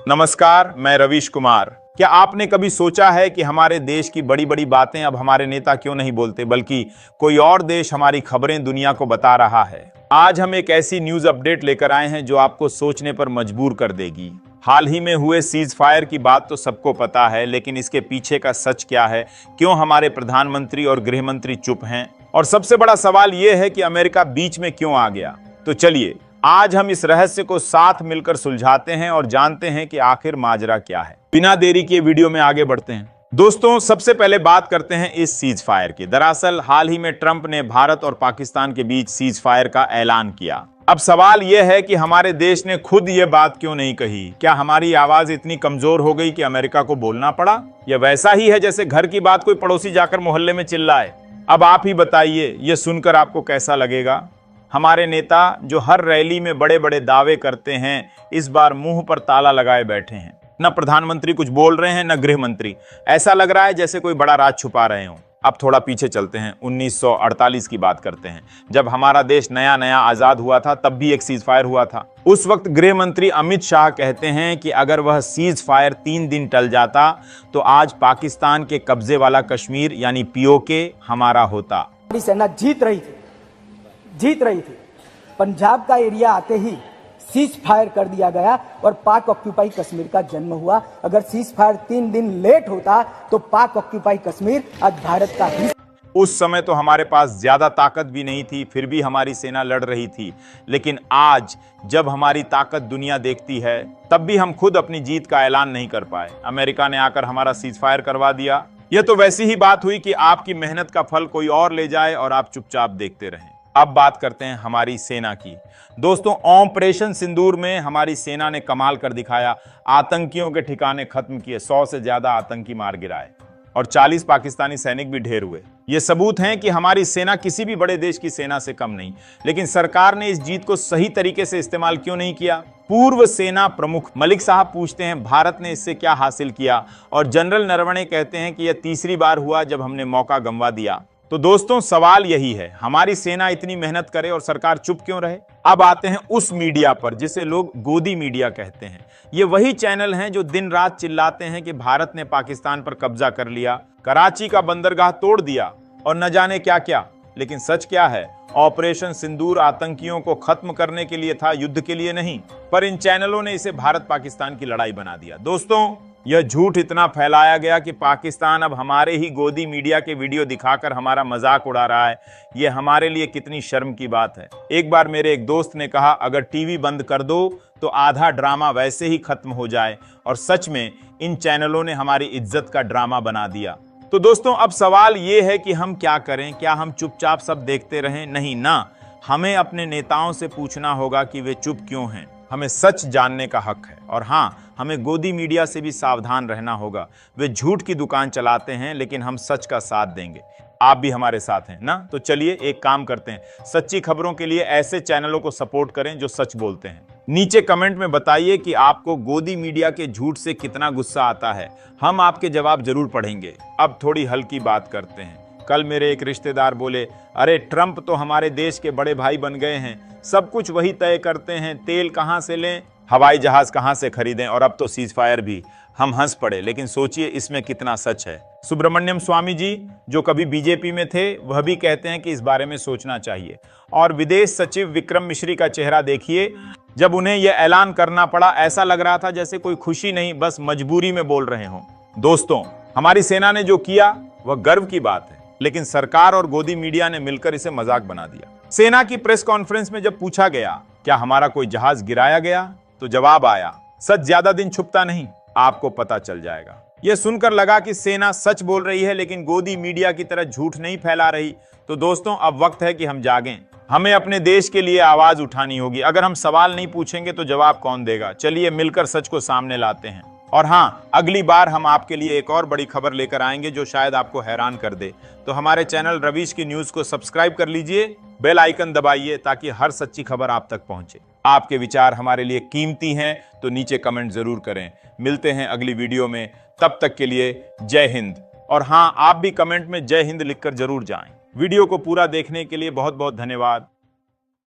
नमस्कार, मैं रवीश कुमार। क्या आपने कभी सोचा है कि हमारे देश की बड़ी बड़ी बातें अब हमारे नेता क्यों नहीं बोलते, बल्कि कोई और देश हमारी खबरें दुनिया को बता रहा है। आज हम एक ऐसी न्यूज अपडेट लेकर आए हैं जो आपको सोचने पर मजबूर कर देगी। हाल ही में हुए सीज फायर की बात तो सबको पता है, लेकिन इसके पीछे का सच क्या है? क्यों हमारे प्रधानमंत्री और गृह मंत्री चुप हैं? और सबसे बड़ा सवाल यह है कि अमेरिका बीच में क्यों आ गया? तो चलिए आज हम इस रहस्य को साथ मिलकर सुलझाते हैं और जानते हैं कि आखिर माजरा क्या है। बिना देरी किए वीडियो में आगे बढ़ते हैं। दोस्तों, सबसे पहले बात करते हैं इस सीज फायर की। दरअसल हाल ही में ट्रंप ने भारत और पाकिस्तान के बीच सीज फायर का ऐलान किया। अब सवाल यह है कि हमारे देश ने खुद यह बात क्यों नहीं कही? क्या हमारी आवाज इतनी कमजोर हो गई कि अमेरिका को बोलना पड़ा? यह वैसा ही है जैसे घर की बात कोई पड़ोसी जाकर मोहल्ले में चिल्लाए। अब आप ही बताइए, यह सुनकर आपको कैसा लगेगा? हमारे नेता जो हर रैली में बड़े बड़े दावे करते हैं, इस बार मुंह पर ताला लगाए बैठे हैं। न प्रधानमंत्री कुछ बोल रहे हैं, न गृह मंत्री। ऐसा लग रहा है जैसे कोई बड़ा राज छुपा रहे हों। अब थोड़ा पीछे चलते हैं, 1948 की बात करते हैं। जब हमारा देश नया नया आजाद हुआ था, तब भी एक सीज फायर हुआ था। उस वक्त गृह मंत्री अमित शाह कहते हैं कि अगर वह सीज फायर 3 दिन टल जाता तो आज पाकिस्तान के कब्जे वाला कश्मीर यानी पीओके हमारा होता। सेना जीत रही थी। पंजाब का एरिया आते ही सीज फायर कर दिया गया और पाक ऑक्यूपाई कश्मीर का जन्म हुआ। अगर सीज फायर 3 दिन लेट होता तो पाक ऑक्यूपाई कश्मीर आज भारत का हिस्सा। उस समय तो हमारे पास ज्यादा ताकत भी नहीं थी, फिर भी हमारी सेना लड़ रही थी। लेकिन आज जब हमारी ताकत दुनिया देखती है, तब भी हम खुद अपनी जीत का ऐलान नहीं कर पाए। अमेरिका ने आकर हमारा सीज फायर करवा दिया। यह तो वैसी ही बात हुई कि आपकी मेहनत का फल कोई और ले जाए और आप चुपचाप देखते रहें। अब बात करते हैं हमारी सेना की। दोस्तों, ऑपरेशन सिंदूर में हमारी सेना ने कमाल कर दिखाया। आतंकियों के ठिकाने खत्म किए, 100 से ज्यादा आतंकी मार गिराए और 40 पाकिस्तानी सैनिक भी ढेर हुए। ये सबूत हैं कि हमारी सेना किसी भी बड़े देश की सेना से कम नहीं। लेकिन सरकार ने इस जीत को सही तरीके से इस्तेमाल क्यों नहीं किया? पूर्व सेना प्रमुख मलिक साहब पूछते हैं, भारत ने इससे क्या हासिल किया? और जनरल नरवणे कहते हैं कि यह तीसरी बार हुआ जब हमने मौका गंवा दिया। तो दोस्तों, सवाल यही है, हमारी सेना इतनी मेहनत करे और सरकार चुप क्यों रहे? अब आते हैं उस मीडिया पर जिसे लोग गोदी मीडिया कहते हैं। ये वही चैनल हैं जो दिन रात चिल्लाते हैं कि भारत ने पाकिस्तान पर कब्जा कर लिया, कराची का बंदरगाह तोड़ दिया और न जाने क्या क्या। लेकिन सच क्या है? ऑपरेशन सिंदूर आतंकियों को खत्म करने के लिए था, युद्ध के लिए नहीं। पर इन चैनलों ने इसे भारत पाकिस्तान की लड़ाई बना दिया। दोस्तों, यह झूठ इतना फैलाया गया कि पाकिस्तान अब हमारे ही गोदी मीडिया के वीडियो दिखाकर हमारा मजाक उड़ा रहा है। यह हमारे लिए कितनी शर्म की बात है। एक बार मेरे एक दोस्त ने कहा, अगर टीवी बंद कर दो तो आधा ड्रामा वैसे ही खत्म हो जाए। और सच में इन चैनलों ने हमारी इज्जत का ड्रामा बना दिया। तो दोस्तों, अब सवाल यह है कि हम क्या करें? क्या हम चुपचाप सब देखते रहें? नहीं ना, हमें अपने नेताओं से पूछना होगा कि वे चुप क्यों हैं। हमें सच जानने का हक है। और हाँ, हमें गोदी मीडिया से भी सावधान रहना होगा। वे झूठ की दुकान चलाते हैं, लेकिन हम सच का साथ देंगे। आप भी हमारे साथ हैं ना? तो चलिए एक काम करते हैं, सच्ची खबरों के लिए ऐसे चैनलों को सपोर्ट करें जो सच बोलते हैं। नीचे कमेंट में बताइए कि आपको गोदी मीडिया के झूठ से कितना गुस्सा आता है। हम आपके जवाब जरूर पढ़ेंगे। अब थोड़ी हल्की बात करते हैं। कल मेरे एक रिश्तेदार बोले, अरे ट्रंप तो हमारे देश के बड़े भाई बन गए हैं, सब कुछ वही तय करते हैं, तेल कहां से लें, हवाई जहाज कहां से खरीदें, और अब तो सीज फायर भी। हम हंस पड़े, लेकिन सोचिए इसमें कितना सच है। सुब्रमण्यम स्वामी जी, जो कभी बीजेपी में थे, वह भी कहते हैं कि इस बारे में सोचना चाहिए। और विदेश सचिव विक्रम मिश्री का चेहरा देखिए, जब उन्हें यह ऐलान करना पड़ा, ऐसा लग रहा था जैसे कोई खुशी नहीं, बस मजबूरी में बोल रहे हों। दोस्तों, हमारी सेना ने जो किया वह गर्व की बात है, लेकिन सरकार और गोदी मीडिया ने मिलकर इसे मजाक बना दिया। सेना की प्रेस कॉन्फ्रेंस में जब पूछा गया क्या हमारा कोई जहाज गिराया गया, तो जवाब आया, सच ज्यादा दिन छुपता नहीं, आपको पता चल जाएगा। यह सुनकर लगा कि सेना सच बोल रही है, लेकिन गोदी मीडिया की तरह झूठ नहीं फैला रही। तो दोस्तों, अब वक्त है कि हम जागें। हमें अपने देश के लिए आवाज उठानी होगी। अगर हम सवाल नहीं पूछेंगे तो जवाब कौन देगा? चलिए मिलकर सच को सामने लाते हैं। और हाँ, अगली बार हम आपके लिए एक और बड़ी खबर लेकर आएंगे जो शायद आपको हैरान कर दे। तो हमारे चैनल रवीश की न्यूज को सब्सक्राइब कर लीजिए, बेल आइकन दबाइए ताकि हर सच्ची खबर आप तक पहुंचे। आपके विचार हमारे लिए कीमती हैं, तो नीचे कमेंट जरूर करें। मिलते हैं अगली वीडियो में, तब तक के लिए जय हिंद। और हाँ, आप भी कमेंट में जय हिंद लिखकर जरूर जाएं। वीडियो को पूरा देखने के लिए बहुत बहुत धन्यवाद।